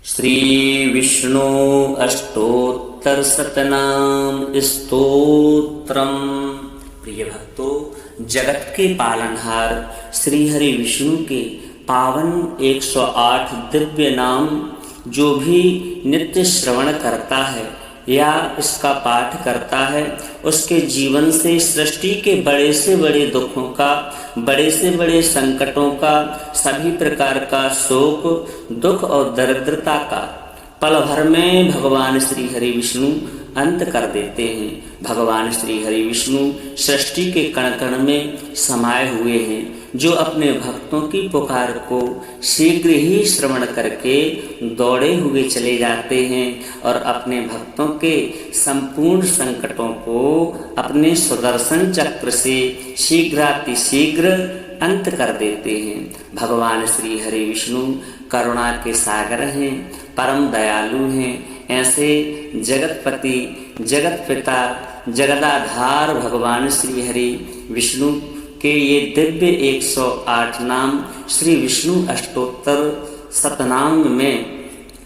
श्री विष्णु अष्टोत्तर शतनाम स्तोत्रम। प्रिय भक्तों, जगत के पालनहार श्री हरि विष्णु के पावन 108 दिव्य नाम जो भी नित्य श्रवण करता है या इसका पाठ करता है, उसके जीवन से सृष्टि के बड़े से बड़े दुखों का, बड़े से बड़े संकटों का, सभी प्रकार का शोक, दुख और दरिद्रता का पल भर में भगवान श्री हरि विष्णु अंत कर देते हैं। भगवान श्री हरि विष्णु सृष्टि के कण कण में समाये हुए हैं, जो अपने भक्तों की पुकार को शीघ्र ही श्रवण करके दौड़े हुए चले जाते हैं और अपने भक्तों के संपूर्ण संकटों को अपने सुदर्शन चक्र से शीघ्रातिशीघ्र अंत कर देते हैं। भगवान श्री हरि विष्णु करुणा के सागर हैं, परम दयालु हैं। ऐसे जगतपति, जगत पिता, जगदाधार भगवान श्री हरि विष्णु के ये दिव्य 108 नाम श्री विष्णु अष्टोत्तर शतनाम में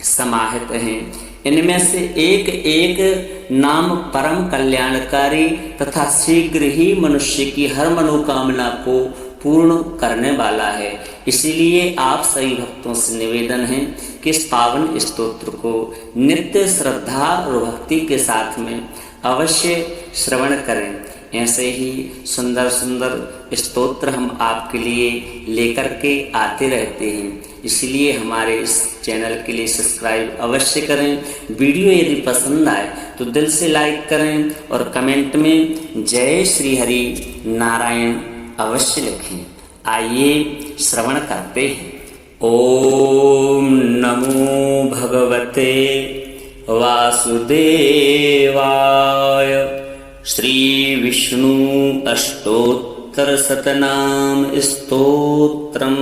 समाहित हैं। इनमें से एक एक नाम परम कल्याणकारी तथा शीघ्र ही मनुष्य की हर मनोकामना को पूर्ण करने वाला है। इसीलिए आप सभी भक्तों से निवेदन है कि इस पावन स्तोत्र को नित्य श्रद्धा और भक्ति के साथ में अवश्य श्रवण करें। ऐसे ही सुंदर सुंदर स्तोत्र हम आपके लिए लेकर के आते रहते हैं। इसलिए हमारे इस चैनल के लिए सब्सक्राइब अवश्य करें। वीडियो यदि पसंद आए तो दिल से लाइक करें और कमेंट में जय श्री हरि नारायण अवश्य लिखें। आइए श्रवण करते हैं। ओम नमो भगवते वासुदेवाय। श्री विष्णु अष्टोत्तर शतनाम स्तोत्रम।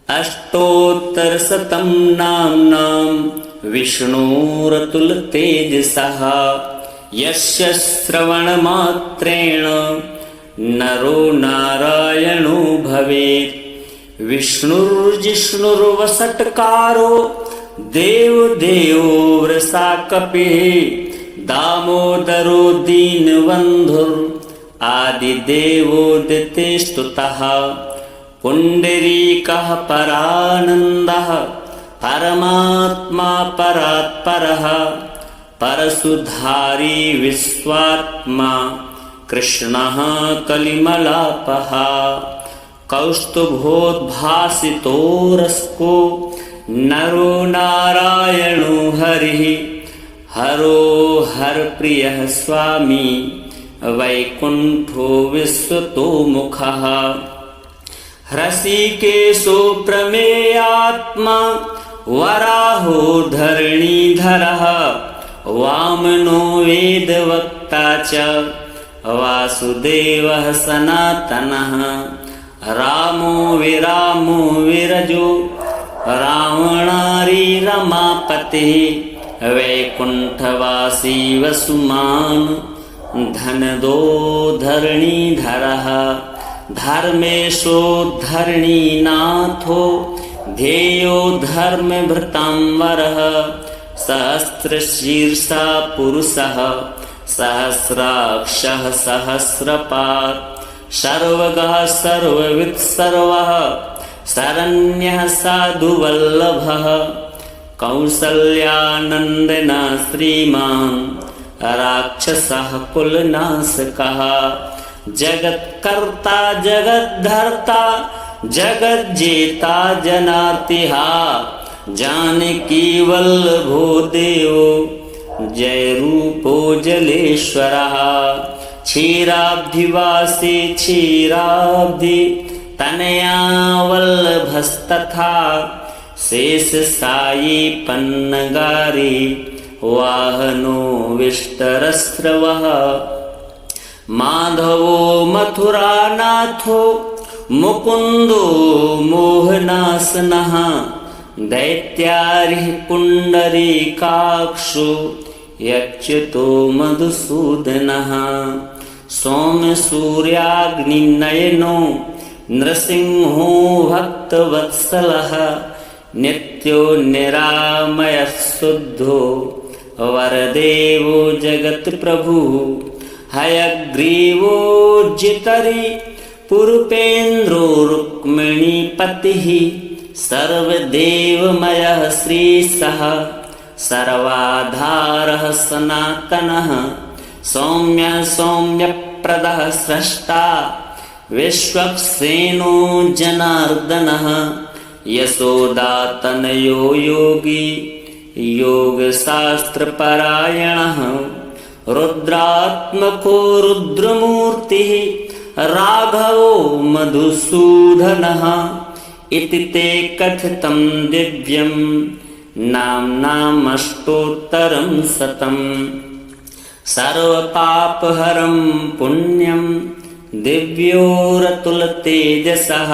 अष्टोत्तर शतम नाम्नां विष्णोरतुल तेजसः यस्य श्रवण मात्रेण नरो नारायणो भवेत्। विष्णुर्जिष्णुर्वषट्कारो देव देवो वृषा कपिः दामोदरो दीनबन्धुर् आदिदेवोदिते स्तुतः। पुण्डरीकः परानन्दः परमात्मा परात्परः परशुधारी विश्वात्मा कृष्णः कलिमलापः। कौस्तुभोद्भासितो रसको नरो नारायणो हरिः हरो हरप्रियः स्वामी वैकुण्ठो विश्वतोमुखः। हृषीकेशो प्रमेयात्मा वराहो धरणीधरः वामनो वेदवक्ता च वासुदेवः सनातनः। रामो विरामो विरजो रावणारी रमापतिः वैकुण्ठवासी वसुमान् धनदो धरणीधरः। धर्मेशो धरणीनाथो ध्येयो धर्मभृतांवरः। सहस्रशीर्षा पुरुषः सहस्राक्षः सहस्रपात् सर्वगः सर्ववित् सर्वः शरण्यः साधुवल्लभः। कौसल्यानन्दना श्रीमान् राक्षसः कुलनाशकः। जगत्कर्ता जगद्धर्ता जगज्जेता जनार्तिहा जानकी वल्लभो देवो जय रूपो जलेश्वरः। क्षीराब्धिवासी क्षीराब्धि तनया वल्लभस्तथा शेष साई पन्नगारी वाहनो विष्टरस्रवः। माधवो मथुरानाथो मुकुन्दो मोहनासनः। दैत्यारिः पुण्डरीकाक्षो यच्युतो मधुसूदनः। सोमसूर्याग्निनयनो नृसिंहो भक्तवत्सलः। नित्यो निरामयः शुद्धो वरदेवो जगत्प्रभुः हयग्रीवोज्जितरि पुरुपेन्द्रो रुक्मिणीपतिः सर्वदेवमयः श्रीसः सर्वाधारः सनातनः सौम्यः सौम्यप्रदः स्रष्टा विश्वक्सेनो जनार्दनः यशोदातनयो योगी योगशास्त्रपरायणः रुद्रात्मको रुद्रमूर्तिः राघवो मधुसूदनः इति ते कथितं दिव्यं नाम्नामष्टोत्तरं शतम् सर्वपापहरं पुण्यं दिव्योरतुलतेजसः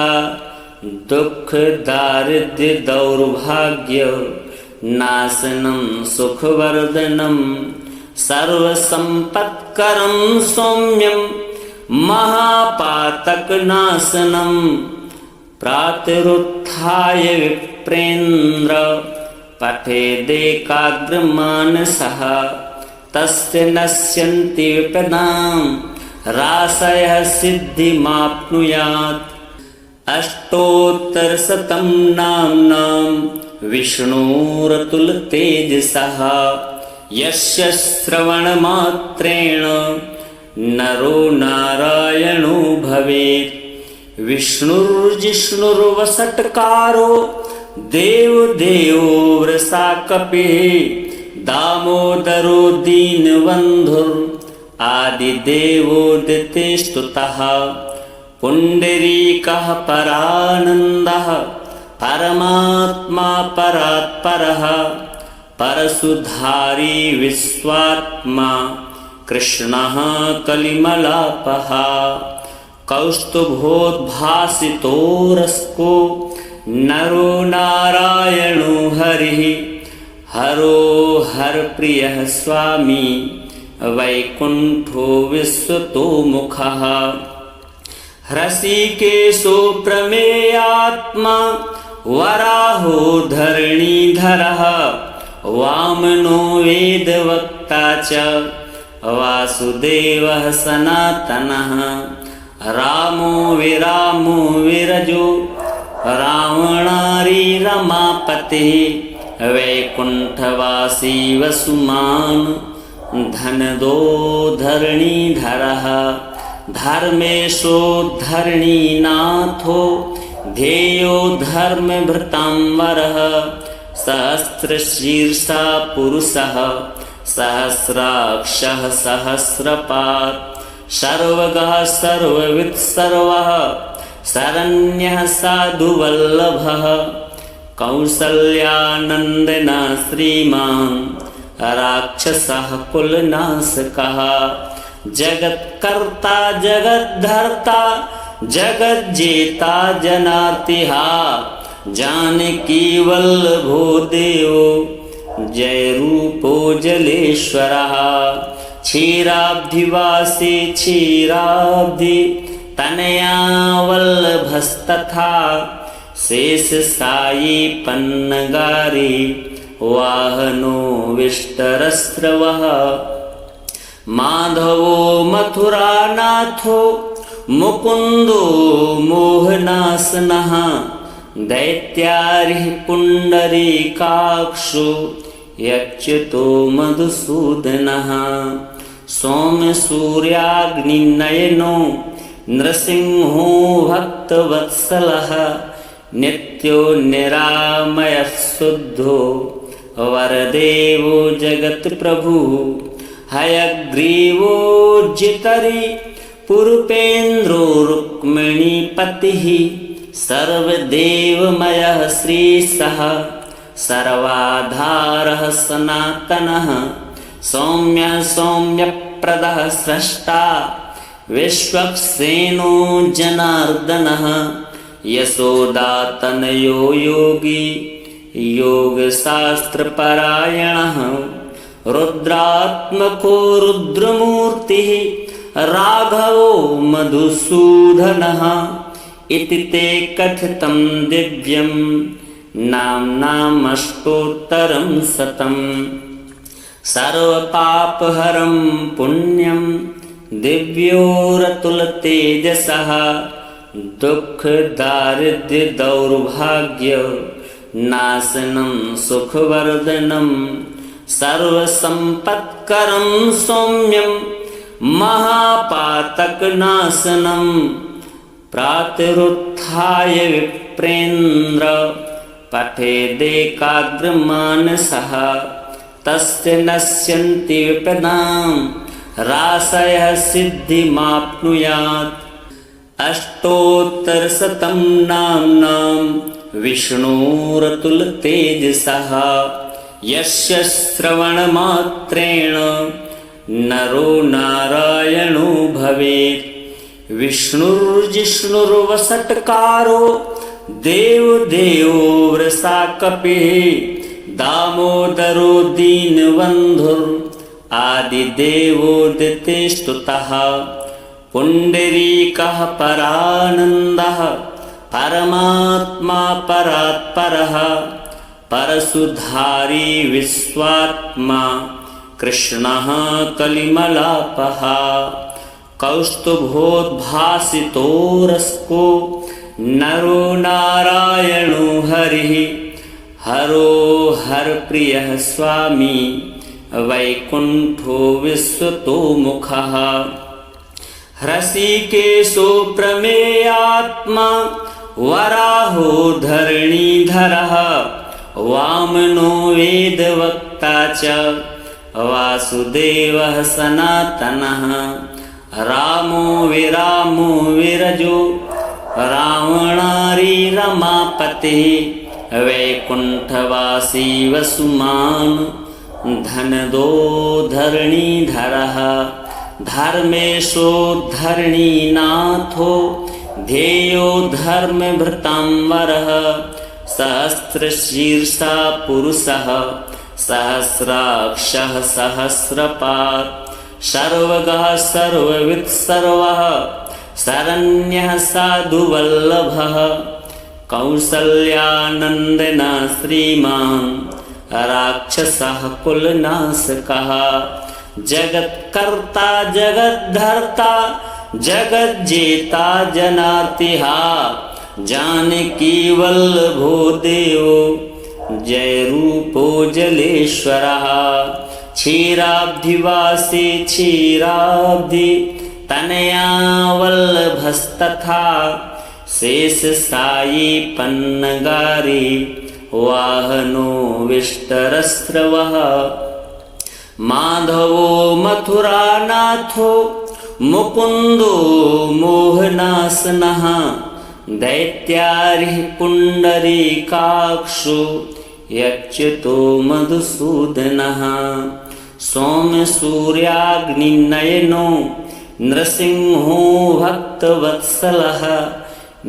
दुःखदारिद्र्यदौर्भाग्यनाशनं सुखवर्धनं सर्वसम्पत्करं सौम्यं महापातकनाशनं प्रातरुत्थाय विप्रेन्द्र पठेदेकाग्रमानसः तस्य नश्यन्ति विपदां राशयः सिद्धिमाप्नुयात् अष्टोत्तरशतं नाम्नां विष्णोरतुलतेजसः यस्य श्रवणमात्रेण नरो नारायणो भवेत् विष्णुर्जिष्णुर्वषट्कारो देवदेवो वृषाकपिः दामोदरो दीनबन्धुर् आदिदेवोदितिस्तुतः पुण्डरीकः परानन्दः परमात्मा परात्परः परशुधारी विश्वात्मा कृष्णः कलिमलापः कौस्तुभोद्भासितोरस्को नरो नारायणो हरिः हरो हरप्रियः स्वामी वैकुण्ठो विश्वतोमुखः हृषीकेशो प्रमेयात्मा वराहो धरणीधरः वामनो वेदवक्ता च वासुदेवः सनातनः रामो विरामो विरजो रावणारी रमापतिः वैकुण्ठवासी वसुमान् धनदो धरणीधरः धर्मेशो धरणीनाथो ध्येयो धर्मभृतांबरः सहस्रशीर्षा पुरुषः सहस्राक्षः सहस्रपात् सर्वगः सर्ववित् सर्वः शरण्यः साधुवल्लभः कौसल्यानन्दना श्रीमान् राक्षसः कुलनाशकः जगत्कर्ता जगद्धर्ता जगज्जेता जनार्तिहा जानकी वल्लभो देवो जय रूपो जलेश्वरः क्षीराब्धिवासी क्षीराब्धि तनया वल्लभस्तथा शेषशायी पन्नगारी वाहनो विष्टरस्रवः माधवो मथुरानाथो मुकुन्दो मोहनासनः दैत्यारिः पुण्डरीकाक्षो यच्युतो मधुसूदनः सोमसूर्याग्निनयनो नृसिंहो भक्तवत्सलः नित्यो निरामयः शुद्धो वरदेवो जगत्प्रभुः हयग्रीवोज्जितरि पुरुपेन्द्रो रुक्मिणीपतिः सर्वदेवमयः श्रीसः सर्वाधारः सनातनः सौम्यः सौम्यप्रदः स्रष्टा विश्वक्सेनो जनार्दनः यशोदातनयो योगी योगशास्त्रपरायणः रुद्रात्मको रुद्रमूर्तिः राघवो मधुसूदनः इति ते कथितं दिव्यं नाम्नामष्टोत्तरं शतम् सर्वपापहरं पुण्यं दिव्योरतुलतेजसः दुःखदारिद्र्यदौर्भाग्यनाशनं सुखवर्धनं सर्वसम्पत्करं सौम्यं महापातकनाशनं प्रातरुत्थाय विप्रेन्द्र पठेदेकाग्रमानसः तस्य नश्यन्ति विपदां राशयः सिद्धिमाप्नुयात् अष्टोत्तरशतं नाम्नां विष्णोरतुलतेजसः यस्य श्रवणमात्रेण नरो नारायणो भवेत् विष्णुर्जिष्णुर्वषट्कारो देवदेवो वृषाकपिः दामोदरो दीनबन्धुर् आदिदेवोदितिस्तुतः पुण्डरीकः परानन्दः परमात्मा परात्परः परशुधारी विश्वात्मा कृष्णः कलिमलापः कौस्तुभोद्भासितो रसको नरो नारायणो हरिः हरो हरप्रियः स्वामी वैकुण्ठो विश्वतोमुखः हृषीकेशो प्रमेयात्मा वराहो धरणीधरः वामनो वेदवक्ता च वासुदेवः सनातनः रामो विरामो विरजो रावणारी रमापतिः वैकुण्ठवासी वसुमान् धनदो धरणीधरः धर्मेशो धरणीनाथो ध्येयो धर्मभृतांबरः सहस्रशीर्षा पुरुषः सहस्राक्षः सहस्रपात् सर्वगः सर्ववित् सर्वः शरण्यः साधुवल्लभः कौसल्यानन्दना श्रीमान् राक्षसः कुलनाशकः जगत्कर्ता जगद्धर्ता जगज्जेता जनार्तिहा जानकी वल्लभो देवो जय रूपो जलेश्वरः क्षीराब्धिवासी क्षीराब्धि तनया वल्लभस्तथा शेषशायी पन्नगारी वाहनो विष्टरस्रवः माधवो मथुरानाथो मुकुन्दो मोहनासनः दैत्यारिः पुण्डरीकाक्षो यच्युतो मधुसूदनः सौम्यसूर्याग्निनयनो नृसिंहो भक्तवत्सलः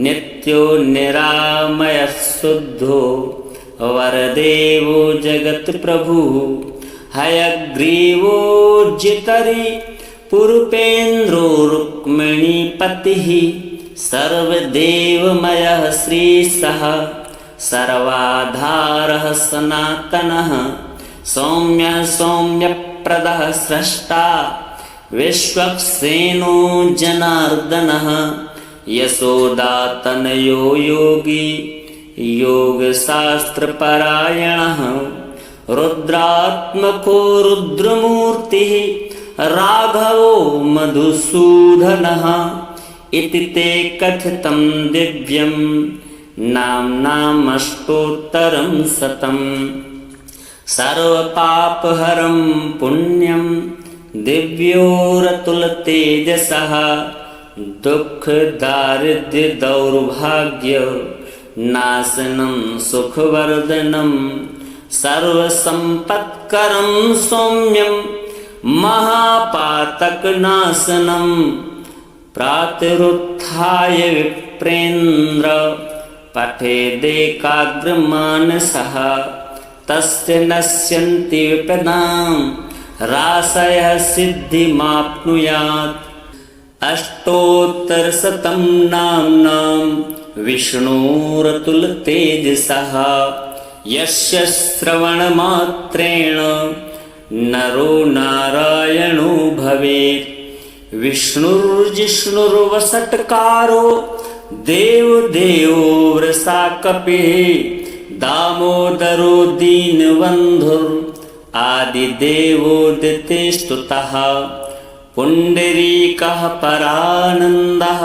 नित्यो निरामयः शुद्धो वरदेवो जगत्प्रभुः हयग्रीवो जितरि पुरुपेन्द्रो रुक्मिणीपतिः सर्वदेवमयः श्रीशः सर्वाधारः सनातनः सौम्यः सौम्यप्रदः स्रष्टा विश्वक्सेनो जनार्दनः यशोदातनयो योगी योगशास्त्रपरायणः रुद्रात्मको रुद्रमूर्तिः राघवो मधुसूदनः इति ते कथितं दिव्यं नाम्नामष्टोत्तरं शतम् सर्वपापहरं पुण्यं दिव्योरतुलतेजसः दुःखदारिद्र्यदौर्भाग्यनाशनं सुखवर्धनं सर्वसम्पत्करं सौम्यं महापातकनाशनं प्रातरुत्थाय विप्रेन्द्र पठेदेकाग्रमानसः तस्य नश्यन्ति विपदां राशयः सिद्धिमाप्नुयात् अष्टोत्तरशतं नाम्नां विष्णोरतुलतेजसः यस्य श्रवणमात्रेण नरो नारायणो भवेत्। विष्णुर्जिष्णुर्वषट्कारो देवदेवो वृषा कपिः दामोदरो दीनबन्धुर् आदिदेवोदितिस्तुतः। पुण्डरीकः परानन्दः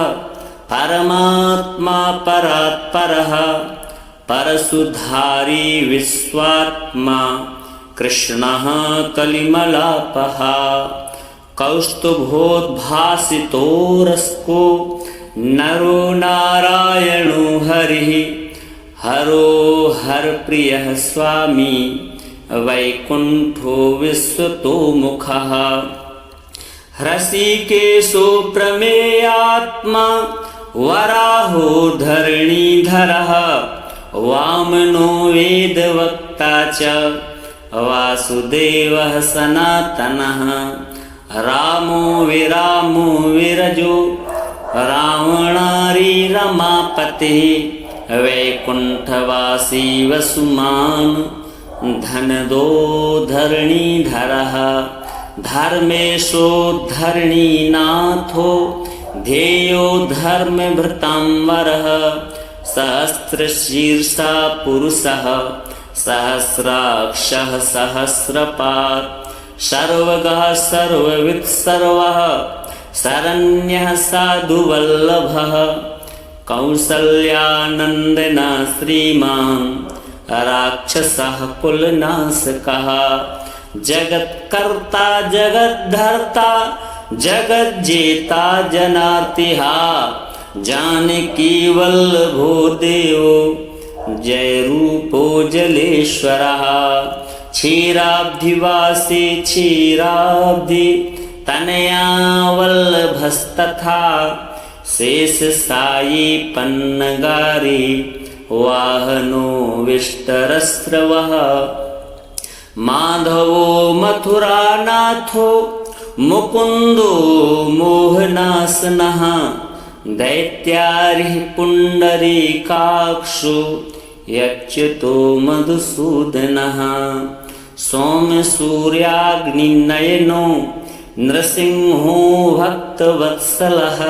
परमात्मा परात्परः परशुधारी विश्वात्मा कृष्णः कलिमलापः। कौस्तुभोद्भासितोरस्को नरो नारायणो हरिः हरो हरप्रियः स्वामी वैकुण्ठो विश्वतोमुखः। हृषीकेशो प्रमेयात्मा वराहो धरणीधरः वामनो वेदवक्ता च वासुदेवः सनातनः। रामो विरामो विरजो रावणारी रमापतिः वैकुण्ठवासी वसुमान् धनदो धरणीधरः। धर्मेशो धरणीनाथो ध्येयो धर्मभृतांबरः सहस्रशीर्षा पुरुषः सहस्राक्षः सहस्रपात् सर्वगः सर्ववित् सर्वः शरण्यः साधुवल्लभः। कौसल्यानन्दना श्रीमान् राक्षसः कुलनाशकः जगत्कर्ता जगद्धर्ता जगज्जेता जनार्तिहा। जानकी वल्लभो देवो जय रूपो जलेश्वरः। क्षीराब्धिवासी क्षीराब्धि तनया वल्लभस्तथा शेषशायी पन्नगारी वाहनो विष्टरस्रवः। माधवो मथुरानाथो मुकुन्दो मोहनासनः दैत्यारिः पुण्डरीकाक्षो यच्युतो मधुसूदनः। सौम्यसूर्याग्निनयनो नृसिंहो भक्तवत्सलः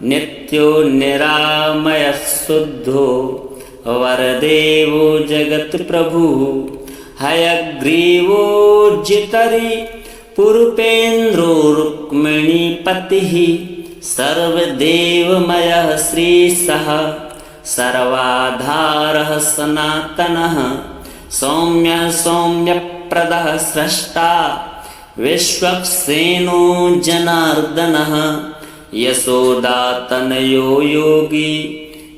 नित्यो निरामयः शुद्धो वरदेवो जगत्प्रभुः। हयग्रीवो जितरि पुरुपेन्द्रो रुक्मिणीपतिः सर्वदेवमयः श्रीशः सर्वाधारः सनातनः। सौम्यः सौम्यप्रदः स्रष्टा विश्वक्सेनो जनार्दनः। यशोदातनयो योगी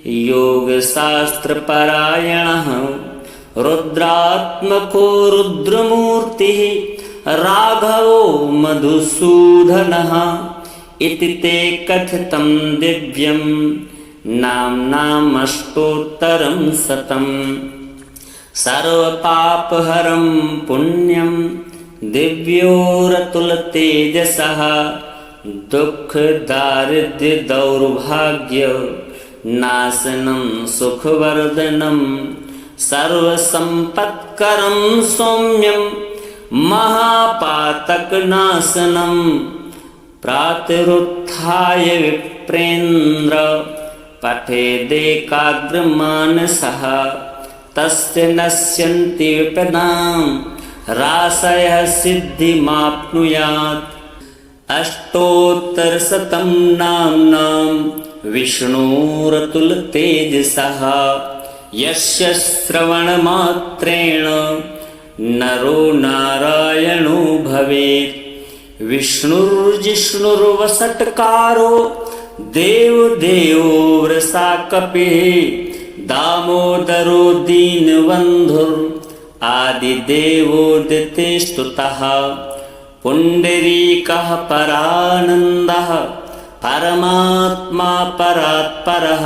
योगशास्त्रपरायणः। रुद्रात्मको रुद्रमूर्तिः राघवो मधुसूदनः। इति ते कथितं दिव्यं नाम्नामष्टोत्तरं शतम्। सर्वपापहरं पुण्यं दिव्योरतुलतेजसः। दुःखदारिद्र्यदौर्भाग्य नाशनं सुखवर्धनं सर्वसम्पत्करं सौम्यं महापातकनाशनं। प्रातरुत्थाय विप्रेन्द्र पठेदेकाग्रमानसः तस्य नश्यन्ति विपदां राशयः सिद्धिमाप्नुयात्। अष्टोत्तरशतं नाम्नां विष्णोरतुलतेजसः यस्य श्रवणमात्रेण नरो नारायणो भवेत्। विष्णुर्जिष्णुर्वषट्कारो देवदेवो वृषा कपिः दामोदरो दीनबन्धुर् आदिदेवोदितिस्तुतः। पुण्डरीकः परानन्दः परमात्मा परात्परः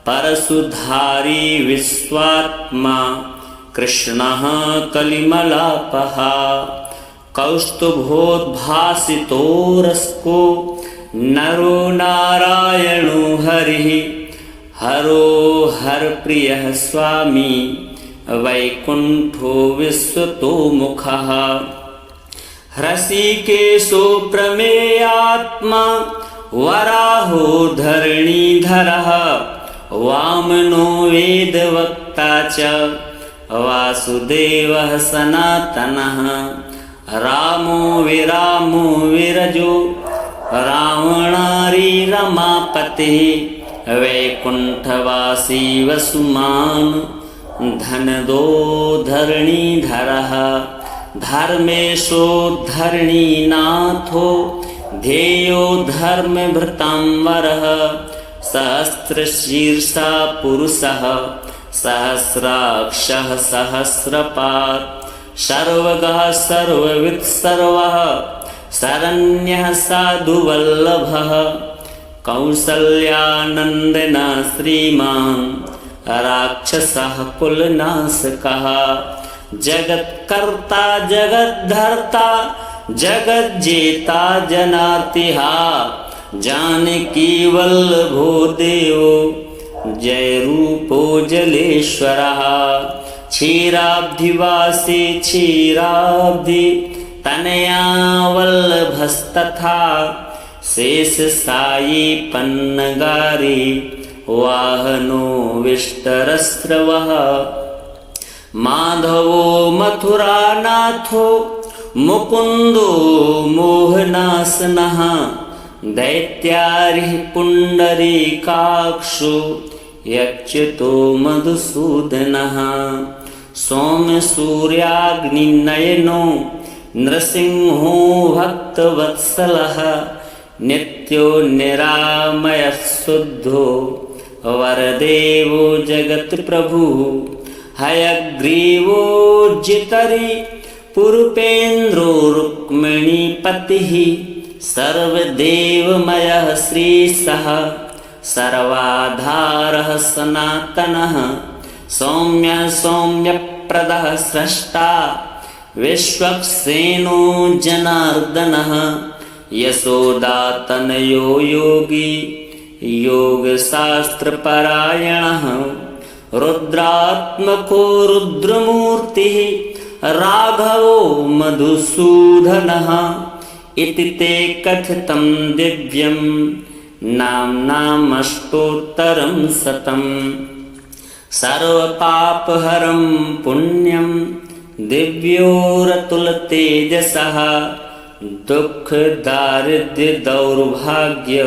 परशुधारी विश्वात्मा कृष्णः कलिमलापः। कौस्तुभोद्भासितोरस्को नरो नारायणो हरिः हरो हर प्रियः स्वामी वैकुण्ठो विश्वतोमुखः हृषीकेशो प्रमेयात्मा वराहो धरणीधरः वामनो वेदवक्ता च वासुदेवः सनातनः रामो विरामो विरजो रावणारी रमापतिः वैकुण्ठवासी वसुमान् धनदो धरणीधरः धर्मेशो धरणीनाथो ध्येयो धर्मभृतांवरः सहस्रशीर्षा पुरुषः सहस्राक्षः सहस्रपात् सर्वगः सर्ववित् सर्वः शरण्यः साधुवल्लभः कौसल्यानन्दनः श्रीमान् राक्षसः कुलनाशकः जगत्कर्ता जगद्धर्ता जगज्जेता जनार्तिहा जानकी वल्लभो देवो जय रूपो जलेश्वरः क्षीराब्धिवासी क्षीराब्धि तनया वल्लभस्तथा शेषशायी पन्नगारी वाहनो विष्टरस्रवः माधवो मथुरानाथो मुकुन्दो मोहनासनः दैत्यारिः पुण्डरीकाक्षो यच्युतो मधुसूदनः सौम्यसूर्याग्निनयनो नृसिंहो भक्तवत्सलः नित्यो निरामयः शुद्धो वरदेवो जगत्प्रभुः हयग्रीवो जितरि पुरुपेन्द्रो रुक्मिणीपतिः सर्वदेवमयः श्रीशः सर्वाधारः सनातनः सौम्यः सौम्यप्रदः स्रष्टा विश्वक्सेनो जनार्दनः यशोदातनयो योगी योगशास्त्रपरायणः रुद्रात्मको रुद्रमूर्तिः राघवो मधुसूदनः इति ते कथितं दिव्यं नाम्नामष्टोत्तरं शतम् सर्वपापहरं पुण्यं दिव्योरतुलतेजसः दुःखदारिद्र्यदौर्भाग्य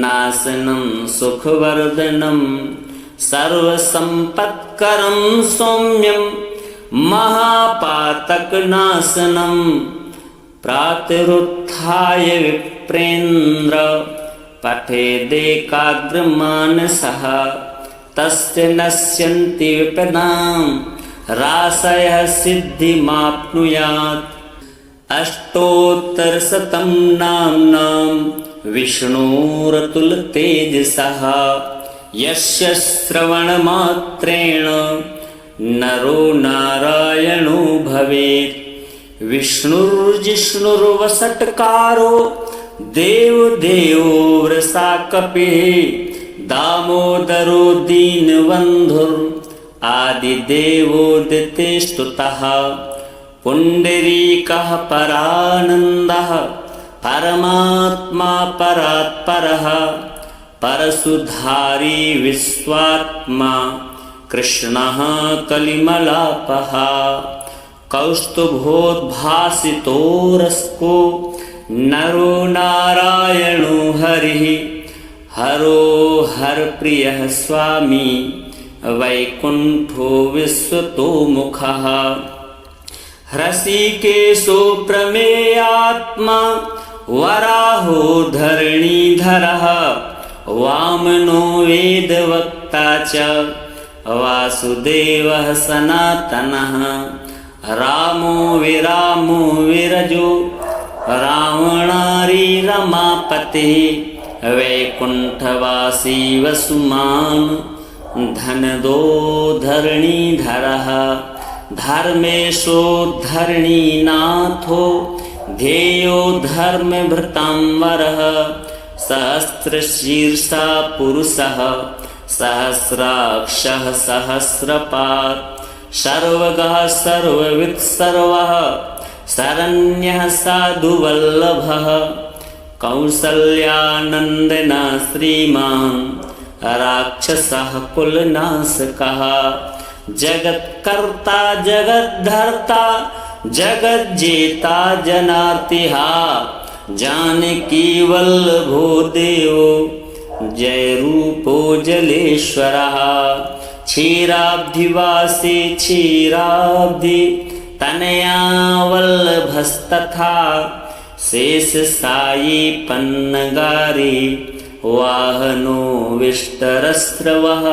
नाशनं सुखवर्धनं सर्वसम्पत्करं सौम्यं महापातकनाशनं प्रातरुत्थाय विप्रेन्द्र पठेदेकाग्रमानसः तस्य नश्यन्ति विपदां राशयः सिद्धिमाप्नुयात् अष्टोत्तरशतं नाम्नां विष्णोरतुलतेजसः यस्य श्रवणमात्रेण नरो नारायणो भवेत् विष्णुर्जिष्णुर्वषट्कारो देवदेवो वृषाकपिः दामोदरो दीनबन्धुर् आदिदेवोदितेस्तुतः पुण्डरीकः परानन्दः परमात्मा परात्परः परशुधारी विश्वात्मा कृष्णः कलिमलापः कौस्तुभोद्भासितोरस्को नरो नारायणो हरिः हरो हर प्रियः स्वामी वैकुण्ठो विश्वतोमुखः हृषीकेशो प्रमेयात्मा वराहो धरणीधरः वामनो वेदवक्ता च वासुदेवः सनातनः रामो विरामो विरजो रावणारी रमापतिः वैकुण्ठवासी वसुमान् धनदो धरणीधरः धर्मेशो धरणीनाथो ध्येयो धर्मभृतांवरः सहस्रशीर्षा पुरुषः सहस्राक्षः सहस्रपात् सर्वगः सर्ववित् सर्वः शरण्यः साधुवल्लभः कौसल्यानन्दना श्रीमान् राक्षसः कुलनाशकः जगत्कर्ता जगद्धर्ता जगज्जेता जनार्तिहा जानकी वल्लभो देवो जय रूपो जलेश्वरः क्षीराब्धिवासी क्षीराब्धि तनया वल्लभस्तथा शेष साई पन्नगारी वाहनो विष्टरस्रवः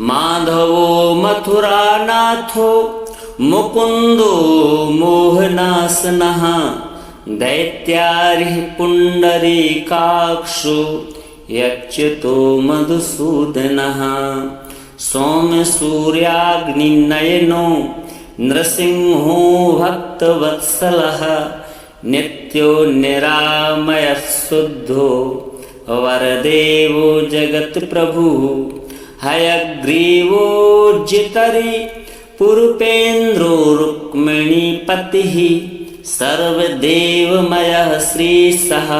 माधवो मथुरानाथो मुकुन्दो मोहनासनः दैत्यारिः पुण्डरीकाक्षो यच्युतो मधुसूदनः सौम्यसूर्याग्निनयनो नृसिंहो भक्तवत्सलः नित्यो निरामयः शुद्धो वरदेवो जगत्प्रभुः हयग्रीवो जितरि पुरुपेन्द्रो रुक्मिणीपतिः सर्वदेवमयः श्रीसः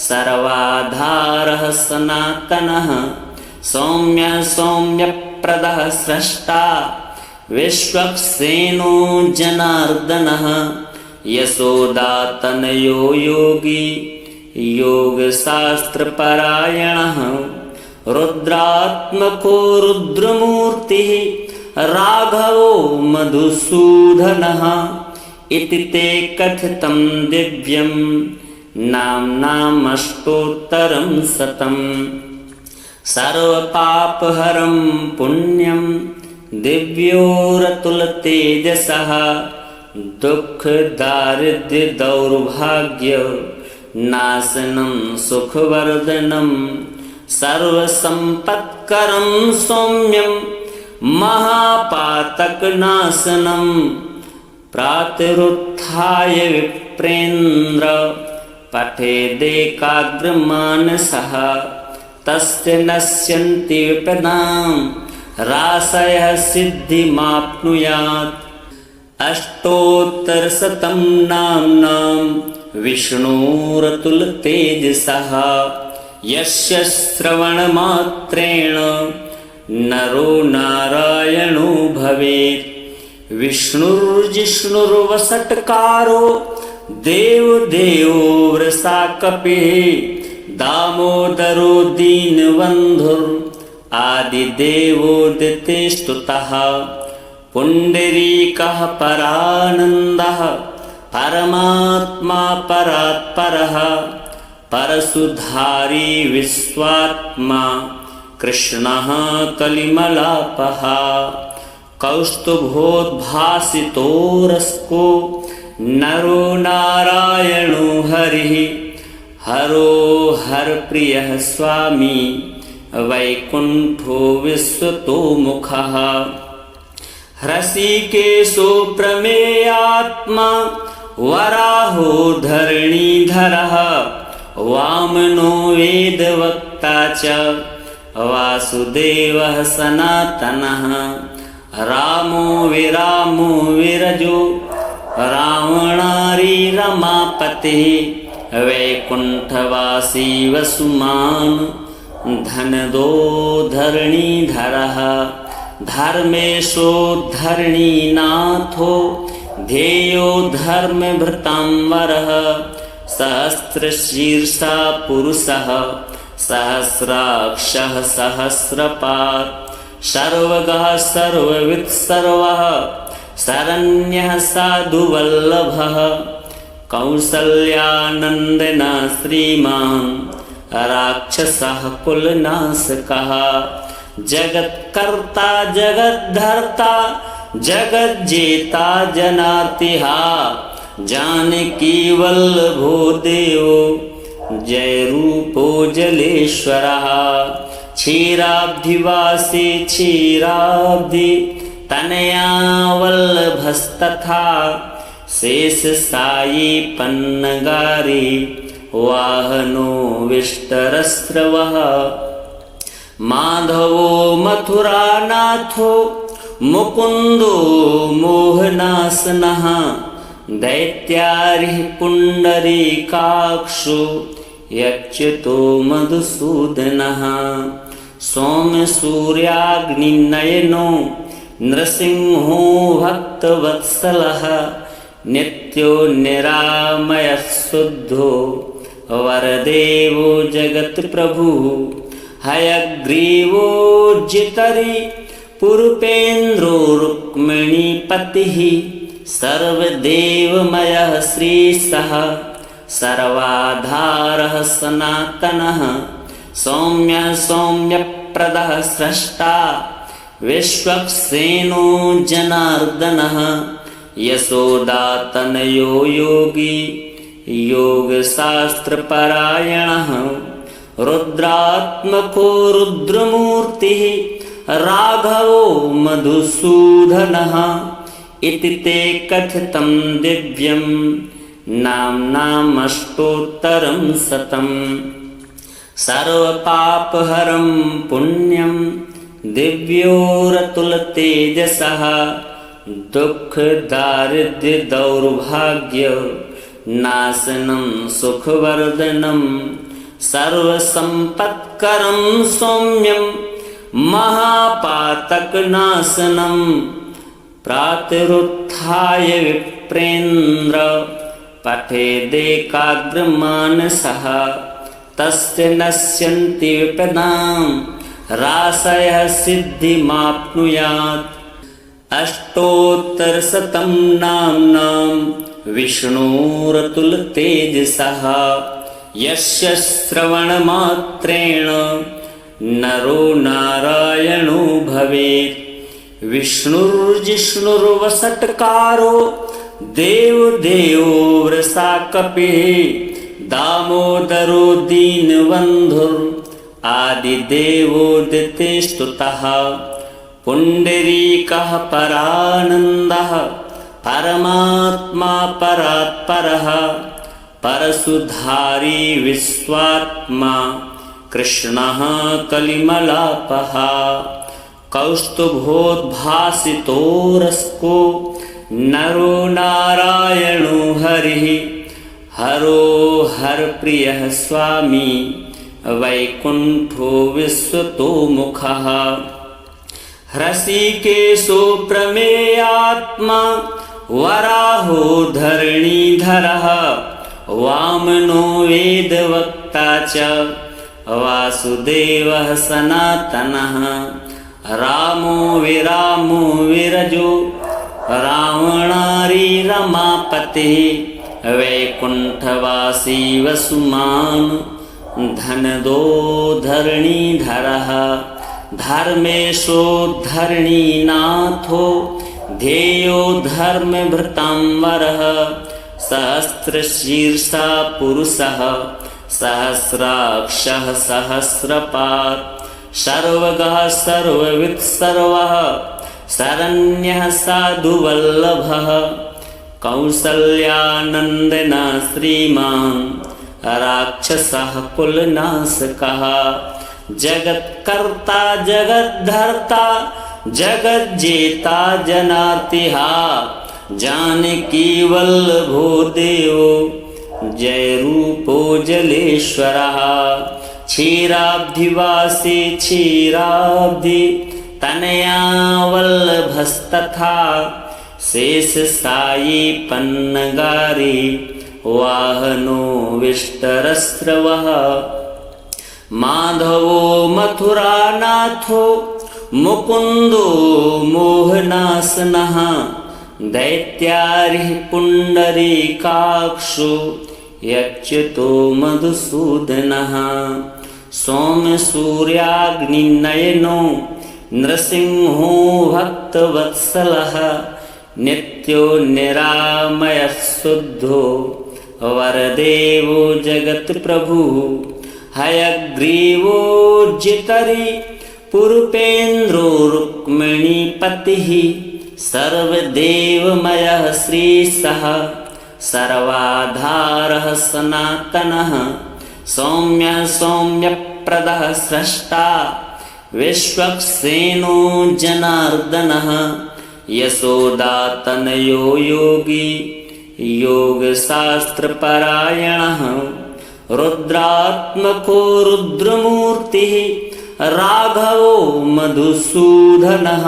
सर्वाधारः सनातनः सौम्यः सौम्यप्रदः स्रष्टा विश्वक्सेनो जनार्दनः यशोदातनयो योगी योगशास्त्रपरायणः रुद्रात्मको रुद्रमूर्तिः राघवो मधुसूदनः इति ते कथितं दिव्यं नाम्नामष्टोत्तरं शतम् सर्वपापहरं पुण्यं दिव्योरतुलतेजसः दुःखदारिद्र्यदौर्भाग्य नाशनं सुखवर्धनं सर्वसम्पत्करं सौम्यं महापातकनाशनं प्रातरुत्थाय विप्रेन्द्र पठेदेकाग्रमानसः तस्य नश्यन्ति विपदां राशयः सिद्धिमाप्नुयात् अष्टोत्तरशतं नाम्नां विष्णोरतुलतेजसः यस्य श्रवणमात्रेण नरो नारायणो भवेत् विष्णुर्जिष्णुर्वषट्कारो देवदेवो वृषाकपिः दामोदरो दीनबन्धुर् आदिदेवोदितिस्तुतः पुण्डरीकः परानन्दः परमात्मा परात्परः परशुधारी विश्वात्मा कृष्णः कलिमलापः कौस्तुभोद्भासितो नरो नारायणो हरिः हरो हरप्रियः स्वामी वैकुण्ठो विश्वतोमुखः हृषीकेशो प्रमेयात्मा वराहो धरणीधरः वामनो वेदवक्ता च वासुदेवः सनातनः रामो विरामो विरजो रावणारी रमापतिः वैकुण्ठवासी वसुमान् धनदो धरणीधरः धर्मेशो धरणीनाथो ध्येयो धर्मभृतांवरः सहस्रशीर्षा पुरुषः सहस्राक्षः सहस्रपात् सर्वगः सर्ववित् सर्वः शरण्यः साधुवल्लभः कौसल्यानन्दना श्रीमान् राक्षसः कुलनाशकः जगत्कर्ता जगद्धर्ता जगज्जेता जनार्तिहा जानकी वल्लभो देवो जय रूपो जलेश्वरः क्षीराब्धिवासी क्षीराब्धि तनया वल्लभस्तथा शेष साई पन्नगारी वाहनो विष्टरस्रवः माधवो मथुरानाथो मुकुन्दो मोहनासनः दैत्यारिः पुण्डरीकाक्षो यच्युतो मधुसूदनः सौम्यसूर्याग्निनयनो नृसिंहो भक्तवत्सलः नित्यो निरामयः शुद्धो वरदेवो जगत्प्रभुः हयग्रीवो जितरि पुरुपेन्द्रो रुक्मिणीपतिः सर्वदेवमयः श्रीसः सर्वाधारः सनातनः सौम्यः सौम्यप्रदः स्रष्टा विश्वक्सेनो जनार्दनः यशोदातनयो योगी योगशास्त्रपरायणः रुद्रात्मको रुद्रमूर्तिः राघवो मधुसूदनः इति ते कथितं दिव्यं नाम्नामष्टोत्तरं शतम् सर्वपापहरं पुण्यं दिव्योरतुलतेजसः दुःखदारिद्र्यदौर्भाग्यनाशनं सुखवर्धनं सर्वसम्पत्करं सौम्यं महापातकनाशनं प्रातरुत्थाय विप्रेन्द्र पठेदेकाग्रमानसः तस्य नश्यन्ति विपदां राशयः सिद्धिमाप्नुयात् अष्टोत्तरशतं नाम्नां विष्णोरतुलतेजसः यस्य श्रवणमात्रेण नरो नारायणो भवेत् विष्णुर्जिष्णुर्वषट्कारो देवदेवो वृषाकपिः दामोदरो दीनबन्धुर् आदिदेवोदितिस्तुतः पुण्डरीकः परानन्दः परमात्मा परात्परः परशुधारी विश्वात्मा कृष्णः कलिमलापः कौस्तुभोद्भासितो रस्को नरो नारायणो हरिः हरो हरप्रियः स्वामी वैकुण्ठो विश्वतोमुखः हृषीकेशो प्रमेयात्मा वराहो धरणीधरः वामनो वेदवक्ता च वासुदेवः सनातनः रामो विरामो विरजो रावणारी रमापतिः वैकुण्ठवासी वसुमान् धनदो धरणीधरः धर्मेशो धरणीनाथो ध्येयो धर्मभृतांबरः सहस्रशीर्षा पुरुषः सहस्राक्षः सहस्रपात् सर्वगः सर्ववित् सर्वः शरण्यः साधुवल्लभः कौसल्यानन्दना श्रीमान् राक्षसः कुलनाशकः जगत्कर्ता जगद्धर्ता जगज्जेता जनार्तिहा जानकी वल्लभो देवो जय रूपो जलेश्वरः क्षीराब्धिवासी क्षीराब्धि तनया वल्लभस्तथा शेषशायी पन्नगारी वाहनो विष्टरस्रवः माधवो मथुरानाथो मुकुन्दो मोहनासनः दैत्यारिः पुण्डरीकाक्षो यच्युतो मधुसूदनः सौम्यसूर्याग्निनयनो नृसिंहो भक्तवत्सलः नित्यो निरामयः शुद्धो वरदेवो जगत्प्रभुः हयग्रीवो जितरि पुरुपेन्द्रो रुक्मिणीपतिः सर्वदेवमयः श्रीसः सर्वाधारः सनातनः सौम्यः सौम्यप्रदः स्रष्टा विश्वक्सेनो जनार्दनः यशोदातनयो योगी योगशास्त्रपरायणः रुद्रात्मको रुद्रमूर्तिः राघवो मधुसूदनः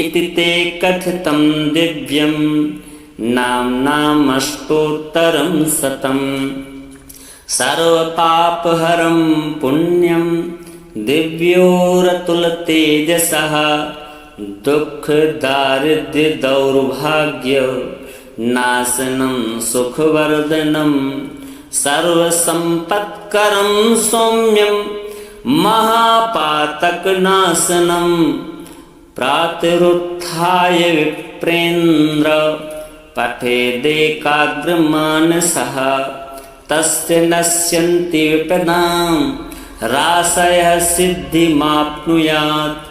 इति ते कथितं दिव्यं नाम्नामष्टोत्तरं शतम् सर्वपापहरं पुण्यं दिव्योरतुलतेजसः दुःखदारिद्र्यदौर्भाग्यनाशनं सुखवर्धनं सर्वसम्पत्करं सौम्यं महापातकनाशनं प्रातरुत्थाय विप्रेन्द्र पठेदेकाग्रमानसः तस्य नश्यन्ति विपदां राशयः सिद्धिमाप्नुयात्